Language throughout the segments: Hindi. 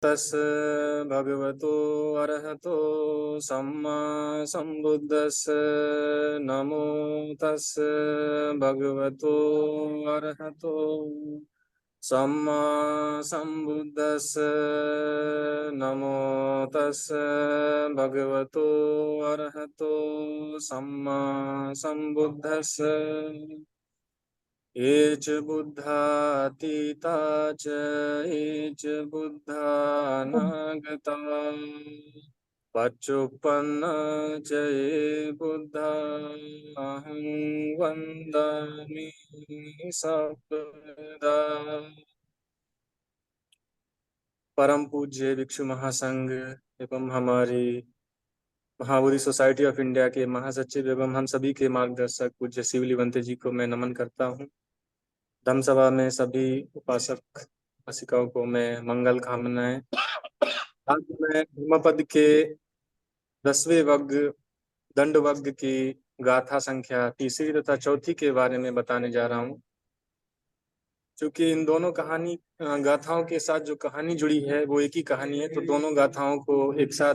तस् भगवतो अरहतो सम्मा सम्बुद्धस् नमो तस् भगवतो अरहतो सम्मा सम्बुद्धस् नमो तस् भगवतो अरहतो सम्मा सम्बुद्धस् ये च बुद्धातीता च ये च बुद्धा नागता पच्चुपन्ना च ये बुद्धा अहं वन्दामि सदा। परम पूज्य भिक्षु महासंघ एवं हमारी महाबोधि सोसाइटी ऑफ इंडिया के महासचिव एवं हम सभी के मार्गदर्शक पूज्य शिवली बंते जी को मैं नमन करता हूँ। धम्म सभा में सभी उपासक उपासिकाओं को मैं मंगल कामनाएं। आज मैं धम्मपद के 10वें वर्ग दंड वर्ग की गाथा संख्या तीसरी तथा चौथी के बारे में बताने जा रहा हूँ। क्योंकि इन दोनों कहानी गाथाओं के साथ जो कहानी जुड़ी है वो एक ही कहानी है, तो दोनों गाथाओं को एक साथ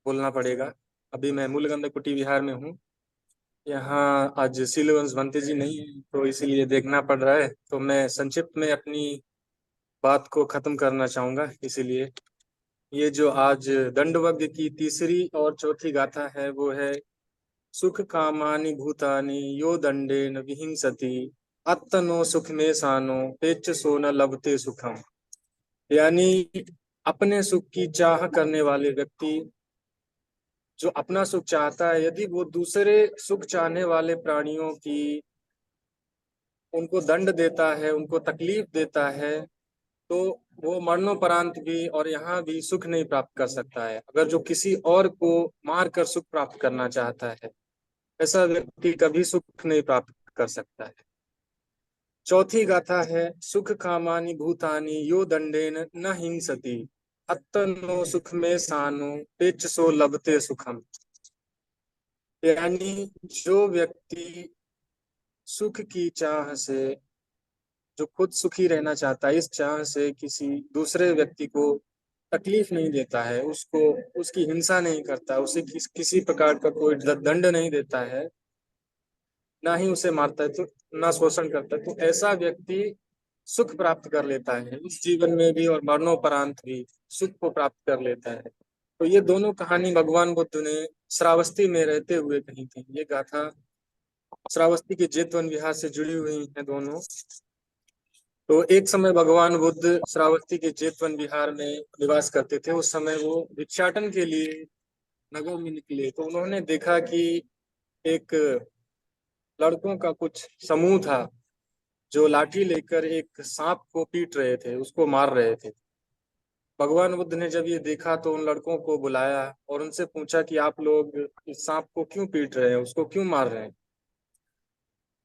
बोलना पड़ेगा। अभी मैं मूलगंध कुटी विहार में हूँ। यहाँ आज शीलवंश भंते जी नहीं है, तो इसीलिए देखना पड़ रहा है। तो मैं संक्षिप्त में अपनी बात को खत्म करना चाहूंगा। इसीलिए ये जो आज दंडवज्ञ की तीसरी और चौथी गाथा है वो है सुख कामानि भूतानि यो दंडेन विहिंसति अत्तनो सुख में सानो पेच सो न लभते सुखम। यानी अपने सुख की चाह करने वाले व्यक्ति जो अपना सुख चाहता है, यदि वो दूसरे सुख चाहने वाले प्राणियों की उनको दंड देता है, उनको तकलीफ देता है, तो वो मरणोपरांत भी और यहाँ भी सुख नहीं प्राप्त कर सकता है। अगर जो किसी और को मार कर सुख प्राप्त करना चाहता है, ऐसा व्यक्ति कभी सुख नहीं प्राप्त कर सकता है। चौथी गाथा है सुख कामानि भूतानि यो दंडेन न हिंसति अत्तनो सुख में सानो पेच सो लभते सुखम। यानी जो व्यक्ति सुख की चाह से, जो खुद सुखी रहना चाहता है, इस चाह से किसी दूसरे व्यक्ति को तकलीफ नहीं देता है, उसको उसकी हिंसा नहीं करता, उसे किसी प्रकार का कोई दंड नहीं देता है, ना ही उसे मारता है, तो ना शोषण करता है, तो ऐसा व्यक्ति सुख प्राप्त कर लेता है इस जीवन में भी और मरणोपरांत भी सुख को प्राप्त कर लेता है। तो ये दोनों कहानी भगवान बुद्ध ने श्रावस्ती में रहते हुए कही थी। ये गाथा श्रावस्ती के जेतवन विहार से जुड़ी हुई है दोनों। तो एक समय भगवान बुद्ध श्रावस्ती के जेतवन विहार में निवास करते थे। उस समय वो भिक्षाटन के लिए नगर में निकले, तो उन्होंने देखा कि एक लड़कों का कुछ समूह था जो लाठी लेकर एक सांप को पीट रहे थे, उसको मार रहे थे। भगवान बुद्ध ने जब ये देखा तो उन लड़कों को बुलाया और उनसे पूछा कि आप लोग इस सांप को क्यों पीट रहे हैं, उसको क्यों मार रहे हैं।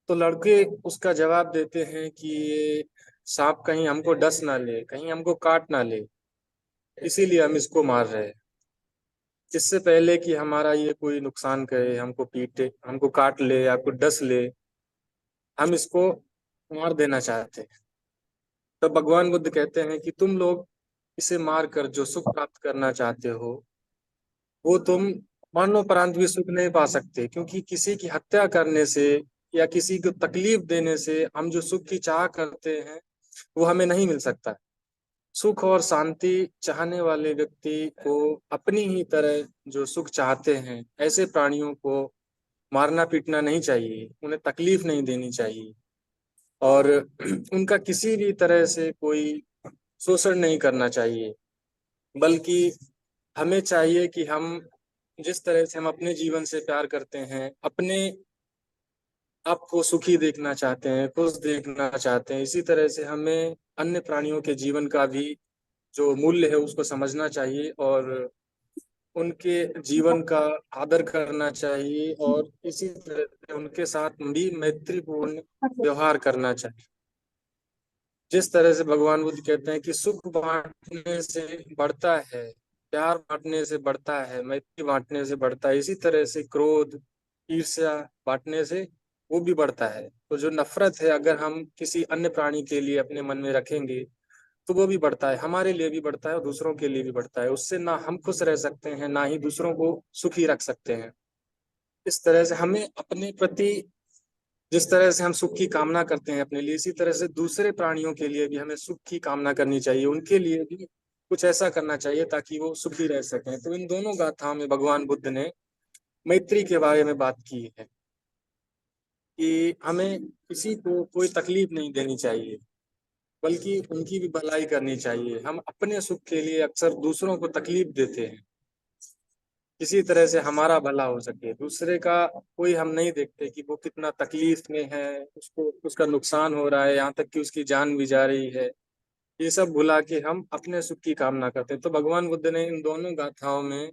तो लड़के उसका जवाब देते हैं कि ये सांप कहीं हमको डस ना ले, कहीं हमको काट ना ले, इसीलिए हम इसको मार रहे हैं। इससे पहले कि हमारा ये कोई नुकसान करे, हमको पीटे, हमको काट ले या कुछ डस ले, हम इसको मार देना चाहते हैं। तो भगवान बुद्ध कहते हैं कि तुम लोग इसे मार कर जो सुख प्राप्त करना चाहते हो, वो तुम मरणोपरांत भी सुख नहीं पा सकते, क्योंकि किसी की हत्या करने से या किसी को तकलीफ देने से हम जो सुख की चाह करते हैं वो हमें नहीं मिल सकता। सुख और शांति चाहने वाले व्यक्ति को अपनी ही तरह जो सुख चाहते हैं, ऐसे प्राणियों को मारना पीटना नहीं चाहिए, उन्हें तकलीफ नहीं देनी चाहिए और उनका किसी भी तरह से कोई शोषण नहीं करना चाहिए। बल्कि हमें चाहिए कि हम जिस तरह से हम अपने जीवन से प्यार करते हैं, अपने आपको सुखी देखना चाहते हैं, खुश देखना चाहते हैं, इसी तरह से हमें अन्य प्राणियों के जीवन का भी जो मूल्य है उसको समझना चाहिए और उनके जीवन का आदर करना चाहिए और इसी तरह से उनके साथ भी मैत्रीपूर्ण व्यवहार करना चाहिए। जिस तरह से भगवान बुद्ध कहते हैं कि सुख बांटने से बढ़ता है, प्यार बांटने से बढ़ता है, मैत्री बांटने से बढ़ता है, इसी तरह से क्रोध ईर्ष्या बांटने से वो भी बढ़ता है। तो जो नफरत है, अगर हम किसी अन्य प्राणी के लिए अपने मन में रखेंगे तो वो भी बढ़ता है, हमारे लिए भी बढ़ता है और दूसरों के लिए भी बढ़ता है। उससे ना हम खुश रह सकते हैं, ना ही दूसरों को सुखी रख सकते हैं। इस तरह से हमें अपने प्रति, जिस तरह से हम सुख की कामना करते हैं अपने लिए, इसी तरह से दूसरे प्राणियों के लिए भी हमें सुख की कामना करनी चाहिए। उनके लिए भी कुछ ऐसा करना चाहिए ताकि वो सुखी रह सकें। तो इन दोनों गाथाओं में भगवान बुद्ध ने मैत्री के बारे में बात की है कि हमें किसी को कोई तकलीफ नहीं देनी चाहिए, बल्कि उनकी भी भलाई करनी चाहिए। हम अपने सुख के लिए अक्सर दूसरों को तकलीफ देते हैं, किसी तरह से हमारा भला हो सके। दूसरे का कोई हम नहीं देखते कि वो कितना तकलीफ में है, उसको उसका नुकसान हो रहा है, यहाँ तक कि उसकी जान भी जा रही है। ये सब भुला के हम अपने सुख की कामना करते हैं। तो भगवान बुद्ध ने इन दोनों गाथाओं में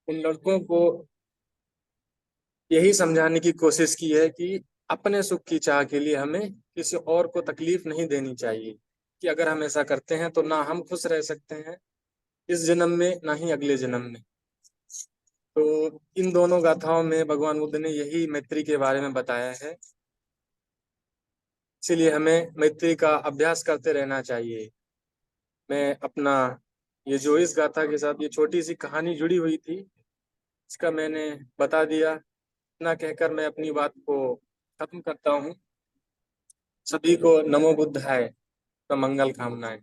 उन लड़कों को यही समझाने की कोशिश की है कि अपने सुख की चाह के लिए हमें किसी और को तकलीफ नहीं देनी चाहिए, कि अगर हम ऐसा करते हैं तो ना हम खुश रह सकते हैं इस जन्म में, ना ही अगले जन्म में। तो इन दोनों गाथाओं में भगवान बुद्ध ने यही मैत्री के बारे में बताया है। इसीलिए हमें मैत्री का अभ्यास करते रहना चाहिए। मैं अपना ये जो इस गाथा के साथ ये छोटी सी कहानी जुड़ी हुई थी, इसका मैंने बता दिया। इतना कहकर मैं अपनी बात को खत्म करता हूँ। सभी को नमो बुद्धाय का मंगल कामनाएं।